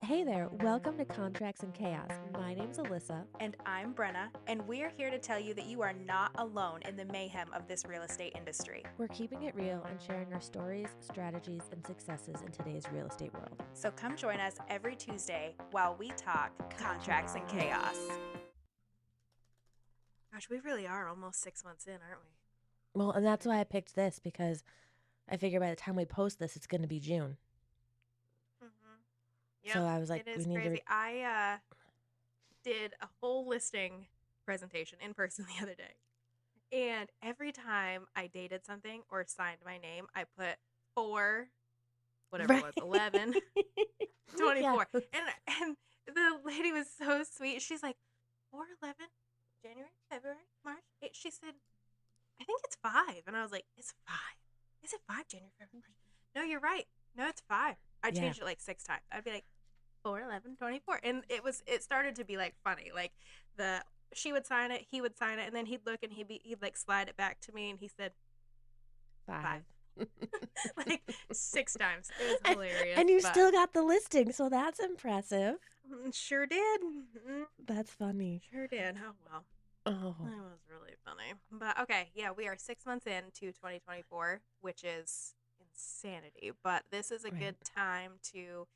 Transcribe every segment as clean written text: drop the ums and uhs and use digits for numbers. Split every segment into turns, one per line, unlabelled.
Hey there, welcome to Contracts and Chaos. My name's Alyssa.
And I'm Brenna, and we're here to tell you that you are not alone in the mayhem of this real estate industry.
We're keeping it real and sharing our stories, strategies, and successes in today's real estate world.
So come join us every Tuesday while we talk contracts and chaos. Gosh, we really are almost 6 months in, aren't we?
Well, and that's why I picked this because I figure by the time we post this, it's going to be June.
Yep,
So I was like,
it
we
is
need
crazy.
to.
I did a whole listing presentation in person the other day. And every time I dated something or signed my name, I put 4, whatever it was, 11, 24.
Yes.
And the lady was so sweet. She's like, 4/11, January, February, March. She said, I think it's 5. And I was like, it's 5. Is it 5, January, February, March? No, you're right. No, it's 5. I
Yeah.
changed it like 6 times. I'd be like, 4/11, 24. And it started to be like funny. Like she would sign it, he would sign it, and then he'd look and he'd like slide it back to me and he said 5.
5.
Like 6 times. It was hilarious.
And you still got the listing, so that's impressive.
Sure did.
That's funny.
Sure did. Oh, well.
Oh.
That was really funny. But okay, yeah, we are 6 months into 2024, which is insanity. But this is a good time to,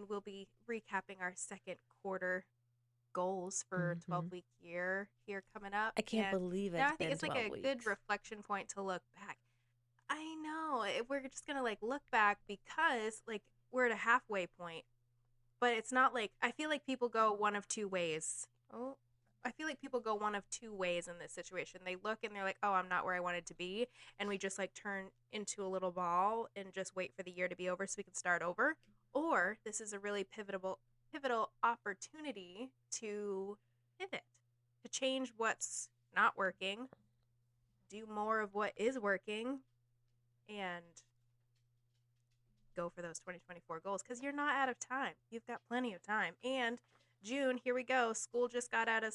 we'll be recapping our second quarter goals for 12-week year here coming up.
I can't believe it.
I think it's
like
a good reflection point to look back. I know. We're just going to like look back because like we're at a halfway point. But it's not like, I feel like people go one of two ways. I feel like people go one of two ways in this situation. They look and they're like, oh, I'm not where I wanted to be. And we just like turn into a little ball and just wait for the year to be over so we can start over. Or this is a really pivotal opportunity to pivot, to change what's not working, do more of what is working, and go for those 2024 goals because you're not out of time. You've got plenty of time. And June, here we go. School just got out of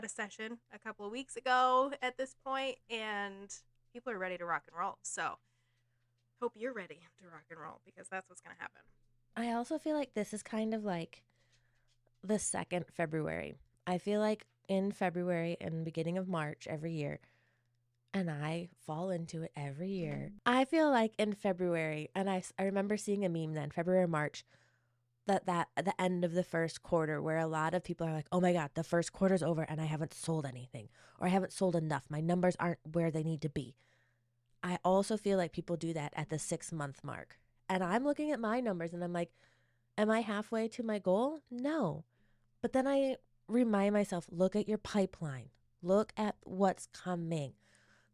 session a couple of weeks ago at this point, and people are ready to rock and roll. So hope you're ready to rock and roll because that's what's going to happen.
I also feel like this is kind of like the second February. I feel like in February and beginning of March every year, and I fall into it every year. I feel like in February, and I remember seeing a meme then, February, March, that at the end of the first quarter where a lot of people are like, oh my God, the first quarter's over and I haven't sold anything or I haven't sold enough. My numbers aren't where they need to be. I also feel like people do that at the 6-month mark. And I'm looking at my numbers and I'm like, am I halfway to my goal? No. But then I remind myself, look at your pipeline. Look at what's coming.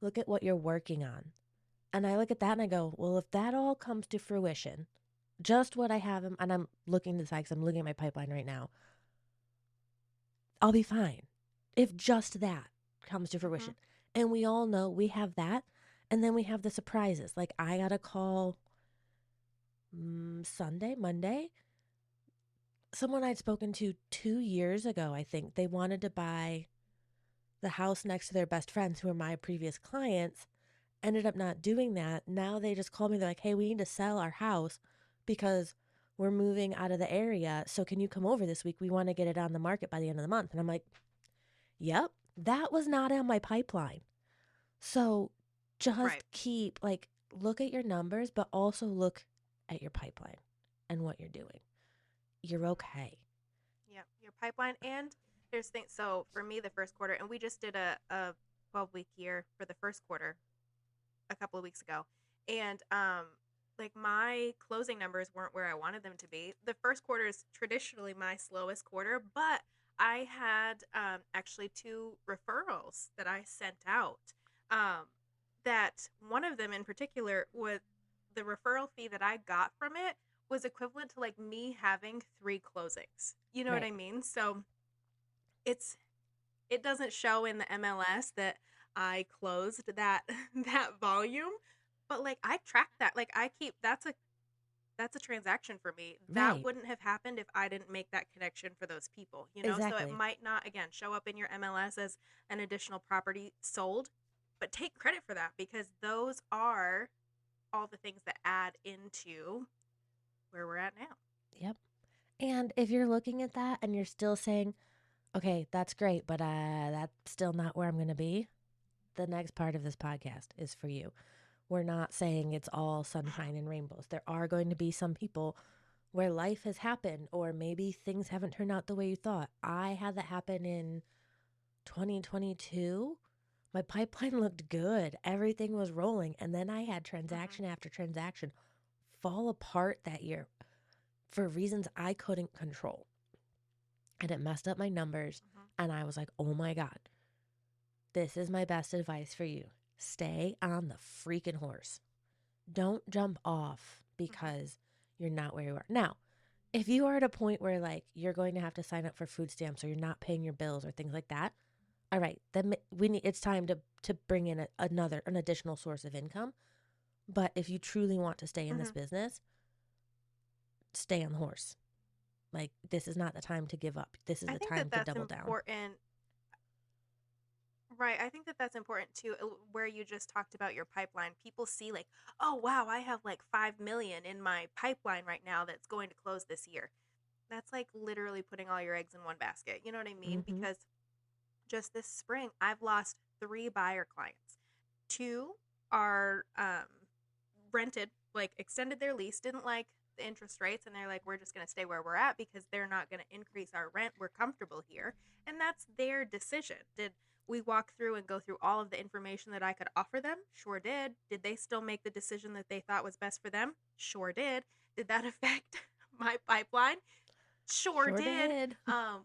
Look at what you're working on. And I look at that and I go, well, if that all comes to fruition, just what I have, and I'm looking to the side because I'm looking at my pipeline right now, I'll be fine. If just that comes to fruition. And we all know we have that. And then we have the surprises. Like I got a call Monday. Someone I'd spoken to 2 years ago, I think. They wanted to buy the house next to their best friends who were my previous clients, ended up not doing that. Now they just called me. They're like, hey, we need to sell our house because we're moving out of the area. So can you come over this week? We want to get it on the market by the end of the month. And I'm like, yep, that was not on my pipeline. So just keep look at your numbers, but also look at your pipeline and what you're doing. You're okay.
Yeah, your pipeline. And there's things. So for me, the first quarter, and we just did a 12-week year for the first quarter a couple of weeks ago. And like my closing numbers weren't where I wanted them to be. The first quarter is traditionally my slowest quarter, but I had actually 2 referrals that I sent out. That one of them in particular was the referral fee that I got from it was equivalent to like me having 3 closings. You know what I mean? So it doesn't show in the MLS that I closed that volume, but like I track that. Like I keep that's a transaction for me. That wouldn't have happened if I didn't make that connection for those people, you know?
Exactly.
So it might not again show up in your MLS as an additional property sold, but take credit for that because those are all the things that add into where we're at now.
Yep. And if you're looking at that and you're still saying, okay, that's great, but that's still not where I'm going to be, the next part of this podcast is for you. We're not saying it's all sunshine and rainbows. There are going to be some people where life has happened, or maybe things haven't turned out the way you thought. I had that happen in 2022. My pipeline looked good, everything was rolling. And then I had
Mm-hmm.
transaction after transaction fall apart that year for reasons I couldn't control. And it messed up my numbers.
Mm-hmm.
And I was like, oh my God, this is my best advice for you. Stay on the freaking horse. Don't jump off
Mm-hmm.
because you're not where you are. Now, if you are at a point where like you're going to have to sign up for food stamps or you're not paying your bills or things like that, all right, then it's time to bring in an additional source of income. But if you truly want to stay in
Mm-hmm.
this business, stay on the horse. Like this is not the time to give up. This is
I
the
think
time
that
to
that's
double down.
important. Right. I think that that's important too, where you just talked about your pipeline. People see, like, oh, wow, I have like 5 million in my pipeline right now that's going to close this year. That's like literally putting all your eggs in one basket. You know what I mean?
Mm-hmm.
Because just this spring, I've lost 3 buyer clients. Two are rented, like extended their lease, didn't like the interest rates, and they're like, we're just going to stay where we're at because they're not going to increase our rent. We're comfortable here. And that's their decision. Did we walk through and go through all of the information that I could offer them? Sure did. Did they still make the decision that they thought was best for them? Sure did. Did that affect my pipeline? Sure
Sure
did.
did.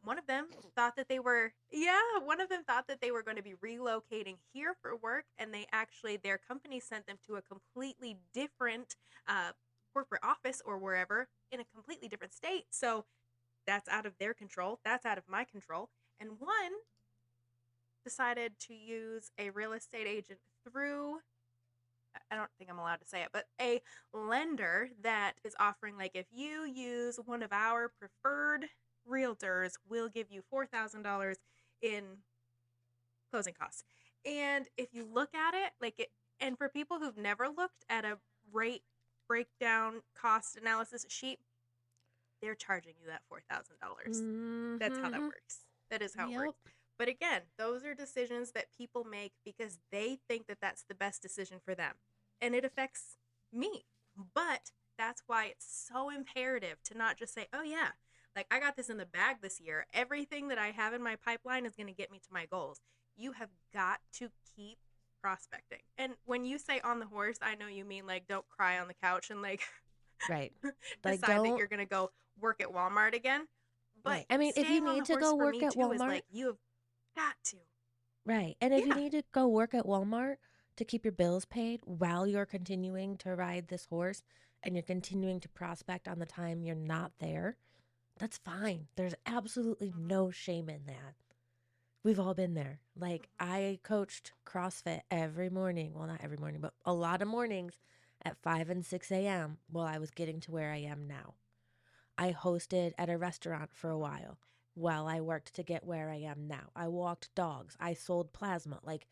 One of them thought that they were, yeah, one of them thought that they were going to be relocating here for work, and they actually, their company sent them to a completely different uh, corporate office or wherever in a completely different state. So that's out of their control. That's out of my control. And one decided to use a real estate agent through, I don't think I'm allowed to say it, but a lender that is offering, like, if you use one of our preferred realtors, we'll give you $4,000 in closing costs. And if you look at it, like it, and for people who've never looked at a rate breakdown cost analysis sheet, they're charging you that $4,000. That's how that
Mm-hmm.
works. That is how it
Yep.
works. But again, those are decisions that people make because they think that that's the best decision for them. And it affects me. But that's why it's so imperative to not just say, oh, yeah, like I got this in the bag this year. Everything that I have in my pipeline is going to get me to my goals. You have got to keep prospecting. And when you say on the horse, I know you mean like don't cry on the couch and like
Right. Like
decide that
don't
you're going to go work at Walmart again. But
right. I mean, if you
staying on
need
the
to
horse
go
for
work
me
at
too is
Walmart,
like you have got to.
right. And if you
Yeah.
need to go work at Walmart to keep your bills paid while you're continuing to ride this horse and you're continuing to prospect on the time you're not there, that's fine. There's absolutely
Mm-hmm.
no shame in that. We've all been there. Like,
Mm-hmm.
I coached CrossFit every morning. Well, not every morning, but a lot of mornings at 5 and 6 a.m. while I was getting to where I am now. I hosted at a restaurant for a
Mm-hmm.
while while I worked to get where I am now. I walked dogs. I sold plasma. Like,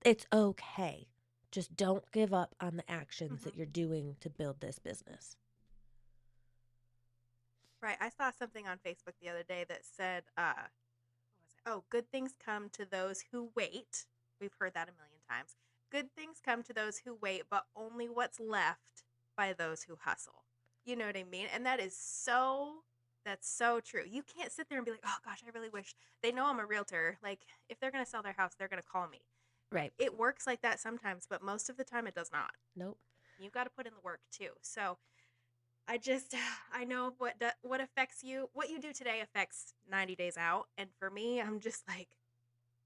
it's okay. Just don't give up on the actions
Mm-hmm.
that you're doing to build this business.
Right. I saw something on Facebook the other day that said, what was it? Oh, good things come to those who wait. We've heard that a million times. Good things come to those who wait, but only what's left by those who hustle. You know what I mean? And that is so, that's so true. You can't sit there and be like, oh gosh, I really wish they know I'm a realtor. Like, if they're going to sell their house, they're going to call me.
Right.
It works like that sometimes, but most of the time it does not.
Nope.
You got to put in the work too. So I just I know what affects you. What you do today affects 90 days out, and for me, I'm just like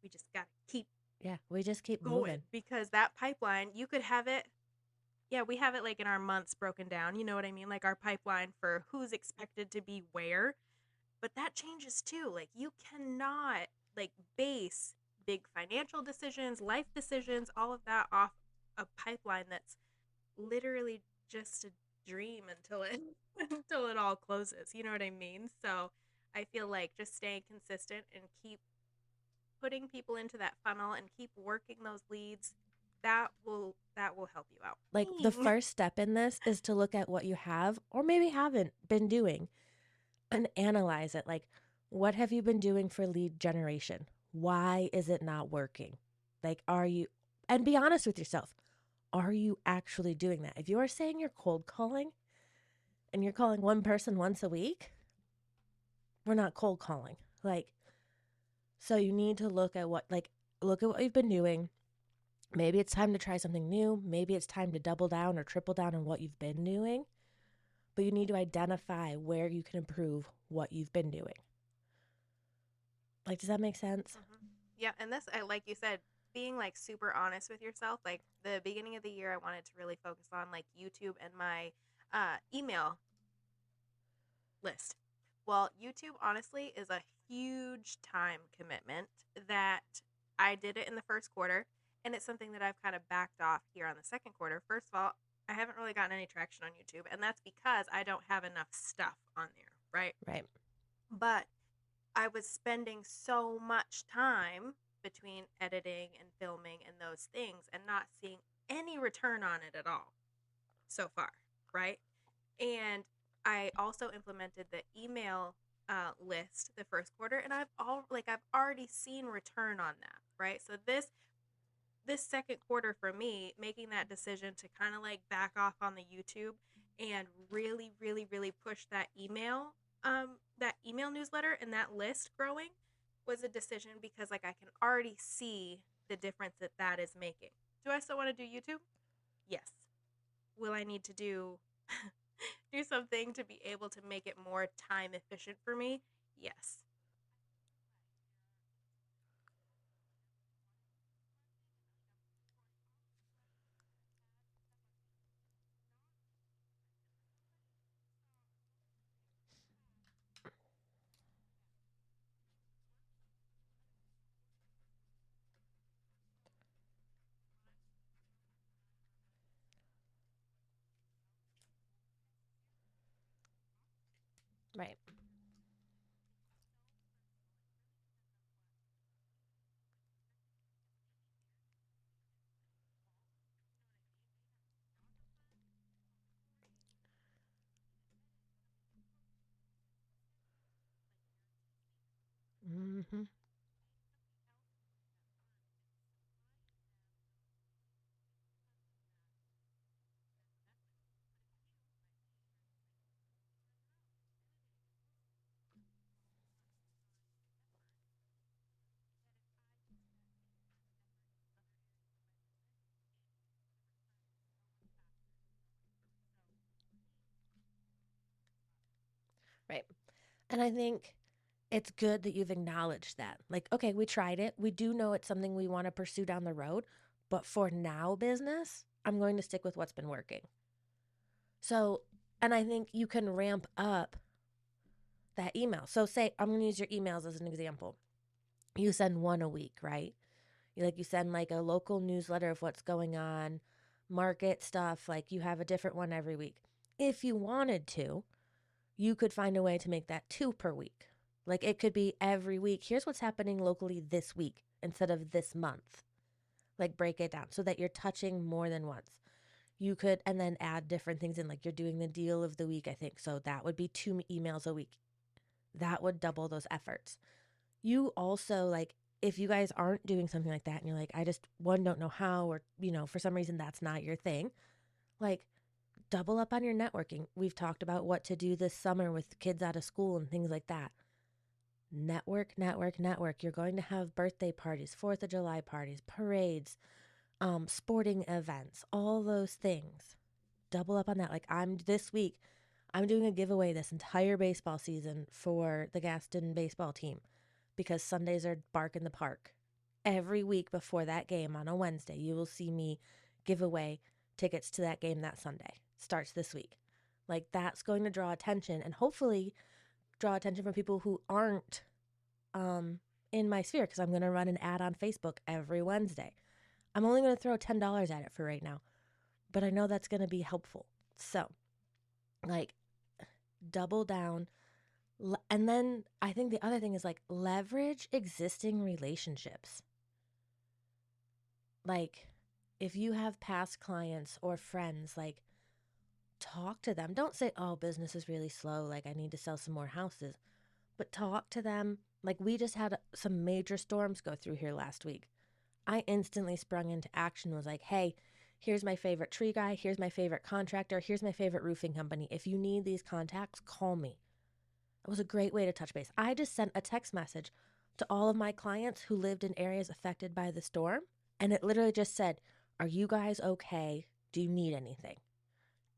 we just got to keep
Yeah. We just keep
going
moving.
because that pipeline, you could have it. Yeah, we have it like in our months broken down. You know what I mean? Like our pipeline for who's expected to be where. But that changes too. Like you cannot like base big financial decisions, life decisions, all of that off a pipeline that's literally just a dream until it until it all closes. You know what I mean? So I feel like just staying consistent and keep putting people into that funnel and keep working those leads, that will help you out.
Like, the
Dang.
first step in this is to look at what you have or maybe haven't been doing and analyze it. Like, what have you been doing for lead generation? Why is it not working? Like, and be honest with yourself. Are you actually doing that? If you are saying you're cold calling and you're calling one person once a week, we're not cold calling. Like, so you need to look at what you've been doing. Maybe it's time to try something new. Maybe it's time to double down or triple down on what you've been doing. But you need to identify where you can improve what you've been doing. Like, does that make sense?
Yeah, and this, like you said, being like super honest with yourself. Like the beginning of the year, I wanted to really focus on like YouTube and my email list. Well, YouTube honestly is a huge time commitment that I did it in the first quarter, and it's something that I've kind of backed off here on the second quarter. First of all, I haven't really gotten any traction on YouTube, and that's because I don't have enough stuff on there, right?
Right.
But I was spending so much time between editing and filming and those things and not seeing any return on it at all so far, right? And I also implemented the email list the first quarter, and I've already seen return on that, right? So this second quarter for me, making that decision to kind of like back off on the YouTube and really, really, really push that email newsletter and that list growing was a decision because like I can already see the difference that that is making. Do I still want to do YouTube? Yes. Will I need to do something to be able to make it more time efficient for me? Yes.
Right. Mm-hmm. Right. And I think it's good that you've acknowledged that. Like, okay, we tried it. We do know it's something we want to pursue down the road. But for now, business, I'm going to stick with what's been working. So, and I think you can ramp up that email. So, say, I'm going to use your emails as an example. You send one a week, right? You send like a local newsletter of what's going on, market stuff. Like, you have a different one every week. If you wanted to, you could find a way to make that two per week. Like it could be every week. Here's what's happening locally this week instead of this month. Like break it down so that you're touching more than once. You could, and then add different things in, like you're doing the deal of the week, I think. So that would be two emails a week. That would double those efforts. You also, like, if you guys aren't doing something like that and you're like, I just, one, don't know how, or, for some reason that's not your thing, like, double up on your networking. We've talked about what to do this summer with kids out of school and things like that. Network, network, network. You're going to have birthday parties, 4th of July parties, parades, sporting events, all those things. Double up on that. Like this week, I'm doing a giveaway this entire baseball season for the Gaston baseball team because Sundays are bark in the park. Every week before that game on a Wednesday, you will see me give away tickets to that game that Sunday. Starts this week. Like that's going to draw attention and hopefully draw attention from people who aren't in my sphere because I'm going to run an ad on Facebook every Wednesday. I'm only going to throw $10 at it for right now, but I know that's going to be helpful. So, like, double down. And then I think the other thing is like leverage existing relationships. Like, if you have past clients or friends, like, talk to them. Don't say, oh, business is really slow. Like, I need to sell some more houses. But talk to them. Like, we just had some major storms go through here last week. I instantly sprung into action, was like, hey, here's my favorite tree guy. Here's my favorite contractor. Here's my favorite roofing company. If you need these contacts, call me. It was a great way to touch base. I just sent a text message to all of my clients who lived in areas affected by the storm. And it literally just said, are you guys okay? Do you need anything?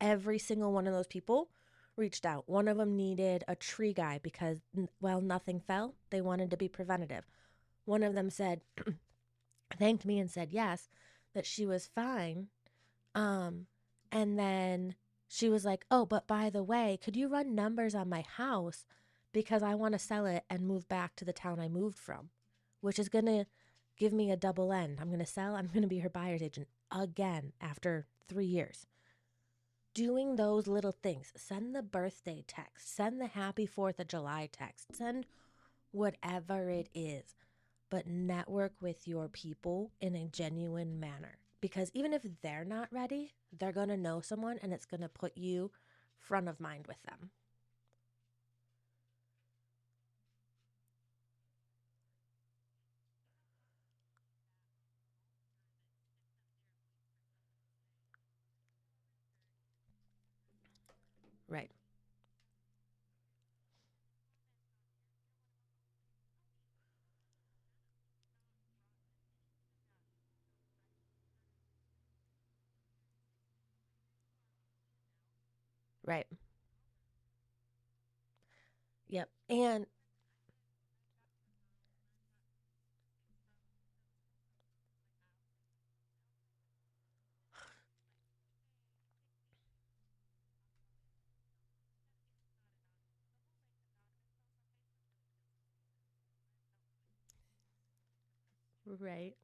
Every single one of those people reached out. One of them needed a tree guy because, well, nothing fell. They wanted to be preventative. One of them said, thanked me and said yes, that she was fine. Um, and then she was like, oh, but by the way, could you run numbers on my house because I want to sell it and move back to the town I moved from, which is going to give me a double end. I'm going to sell, I'm going to be her buyer's agent again after 3 years. Doing those little things, send the birthday text, send the happy 4th of July text, send whatever it is, but network with your people in a genuine manner. Because even if they're not ready, they're going to know someone and it's going to put you front of mind with them. Right. Right. Yep. And right.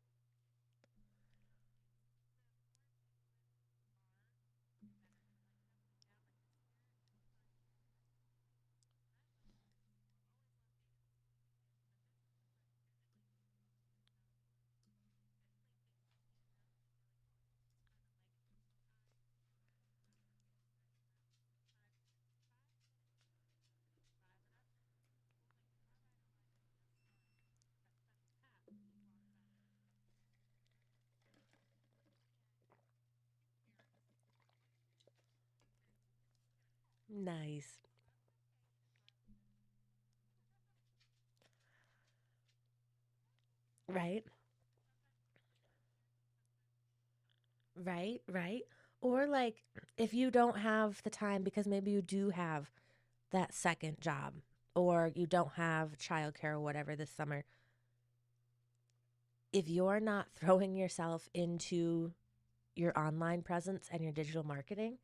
Nice. Right. Right. Right. Or like if you don't have the time because maybe you do have that second job or you don't have childcare or whatever this summer, if you're not throwing yourself into your online presence and your digital marketing,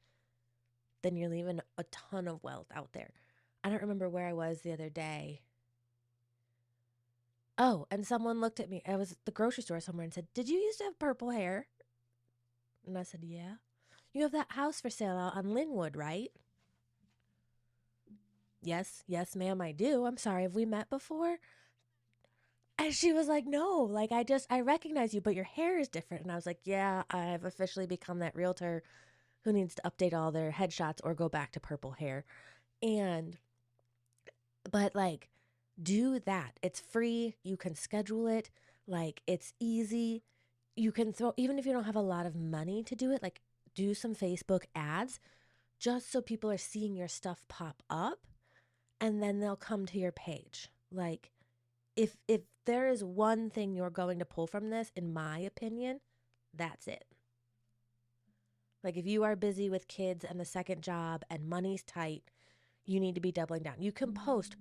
then you're leaving a ton of wealth out there. I don't remember where I was the other day. Oh, and someone looked at me. I was at the grocery store somewhere and said, did you used to have purple hair? And I said, yeah. You have that house for sale out on Linwood, right? Yes, yes, ma'am, I do. I'm sorry, have we met before? And she was like, no, like I recognize you, but your hair is different. And I was like, yeah, I've officially become that realtor who needs to update all their headshots or go back to purple hair. And, but like, do that. It's free. You can schedule it. Like, it's easy. You can throw, even if you don't have a lot of money to do it, like, do some Facebook ads just so people are seeing your stuff pop up and then they'll come to your page. Like, if there is one thing you're going to pull from this, in my opinion, that's it. Like if you are busy with kids and the second job and money's tight, you need to be doubling down. You can post,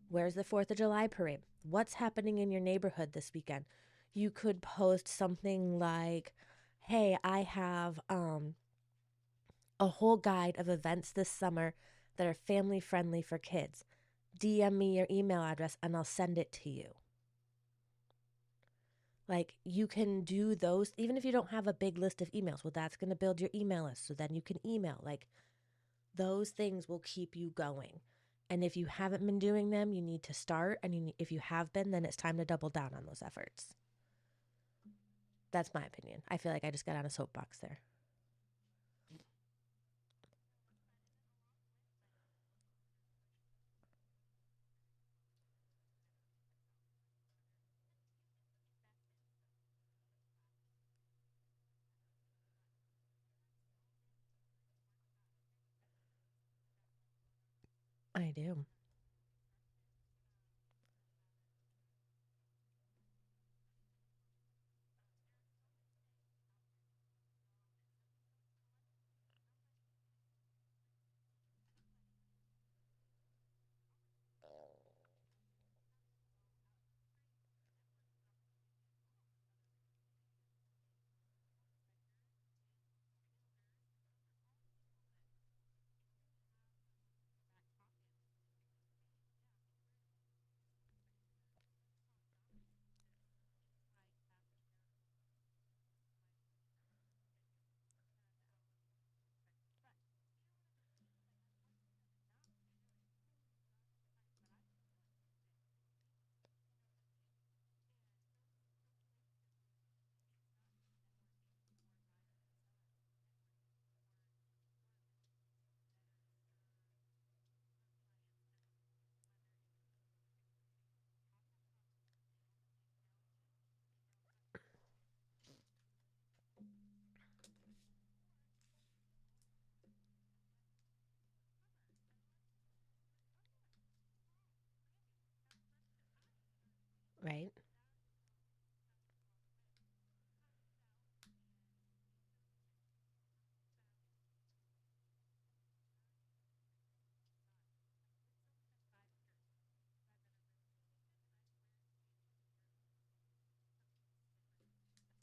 where's the 4th of July parade? What's happening in your neighborhood this weekend? You could post something like, hey, I have a whole guide of events this summer that are family friendly for kids. DM me your email address and I'll send it to you. Like you can do those even if you don't have a big list of emails. Well, that's going to build your email list so then you can email. Like those things will keep you going. And if you haven't been doing them, you need to start. And if you have been, then it's time to double down on those efforts. That's my opinion. I feel like I just got on a soapbox there. I do. Right?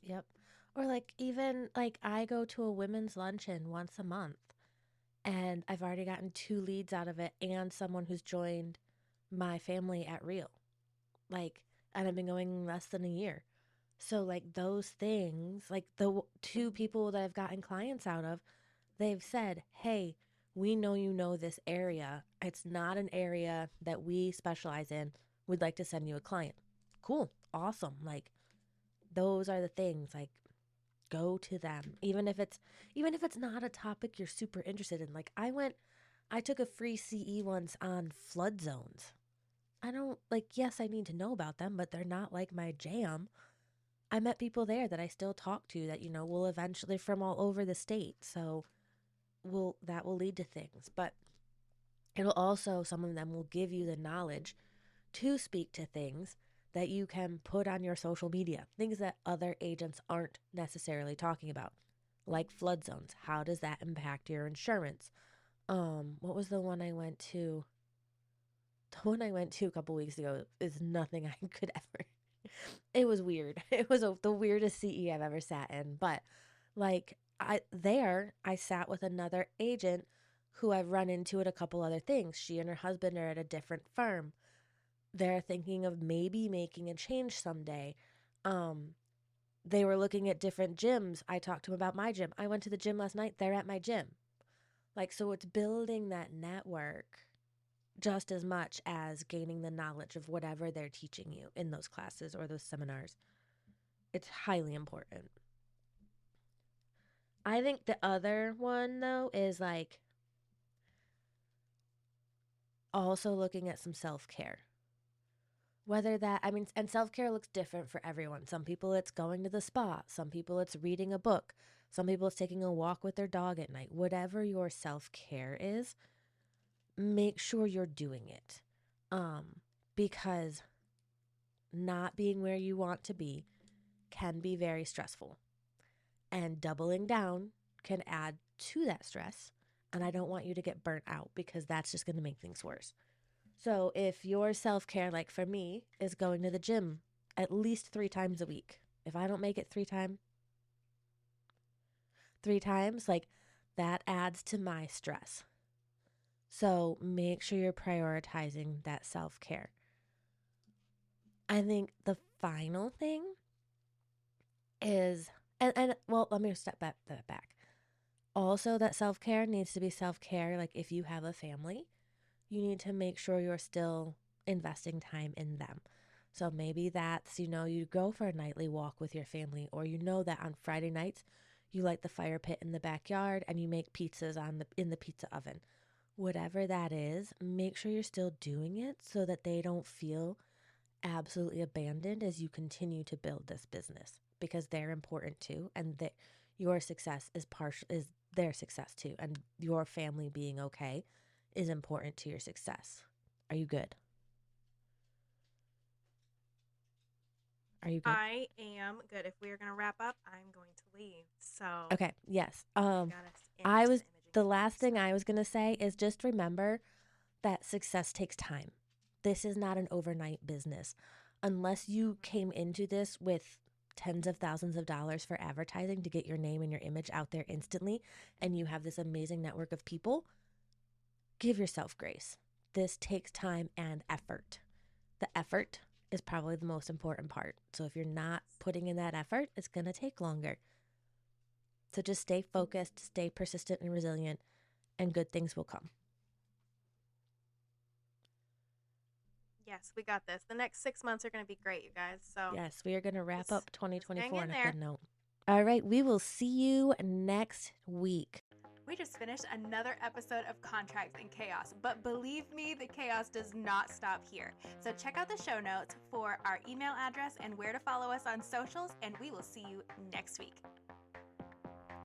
Yep. Or like even like I go to a women's luncheon once a month and I've already gotten two leads out of it and someone who's joined my family at Real. Like, and I've been going less than a year. So like those things, like the two people that I've gotten clients out of, they've said, "Hey, we know you know this area. It's not an area that we specialize in. We'd like to send you a client." Cool. Awesome. Like those are the things. Like go to them. Even if it's not a topic you're super interested in. Like I took a free CE once on flood zones. I don't like yes, I need to know about them, but they're not like my jam. I met people there that I still talk to that, will eventually from all over the state. So that will lead to things. But it'll also, some of them will give you the knowledge to speak to things that you can put on your social media, things that other agents aren't necessarily talking about, like flood zones. How does that impact your insurance? What was the one I went to? The one I went to a couple weeks ago is nothing I could ever. It was weird. It was the weirdest CE I've ever sat in. But like I sat with another agent who I've run into at a couple other things. She and her husband are at a different firm. They're thinking of maybe making a change someday. Um, they were looking at different gyms. I talked to them about my gym. I went to the gym last night. They're at my gym. Like, so it's building that network just as much as gaining the knowledge of whatever they're teaching you in those classes or those seminars. It's highly important. I think the other one, though, is like also looking at some self care. Whether that, I mean, and self care looks different for everyone. Some people it's going to the spa, some people it's reading a book, some people it's taking a walk with their dog at night. Whatever your self care is, make sure you're doing it. Um, because not being where you want to be can be very stressful, and doubling down can add to that stress. And I don't want you to get burnt out because that's just going to make things worse. So if your self care, like for me, is going to the gym at least 3 times a week, if I don't make it three times, like that adds to my stress. So make sure you're prioritizing that self care. I think the final thing is, and well, let me step back. Also, that self care needs to be self care. Like if you have a family, you need to make sure you're still investing time in them. So maybe that's, you go for a nightly walk with your family, or that on Friday nights you light the fire pit in the backyard and you make pizzas in the pizza oven. Whatever that is, make sure you're still doing it so that they don't feel absolutely abandoned as you continue to build this business, because they're important too, and that your success is their success too, and your family being okay is important to your success. Are you good? Are you good?
I am good. If we are going to wrap up, I'm going to leave. So
Okay, yes.
I got us into
I was
the imaging
the
room,
last thing I was going to say is just remember that success takes time. This is not an overnight business. Unless you came into this with tens of thousands of dollars for advertising to get your name and your image out there instantly, and you have this amazing network of people, give yourself grace. This takes time and effort. The effort is probably the most important part. So if you're not putting in that effort, it's going to take longer. So just stay focused, stay persistent and resilient, and good things will come.
Yes, we got this. The next 6 months are going to be great, you guys. So
Yes, we are going to wrap up
just hang
2024
in
on a
there.
good note. All right, we will see you next week.
We just finished another episode of Contracts and Chaos, but believe me, the chaos does not stop here. So check out the show notes for our email address and where to follow us on socials, and we will see you next week.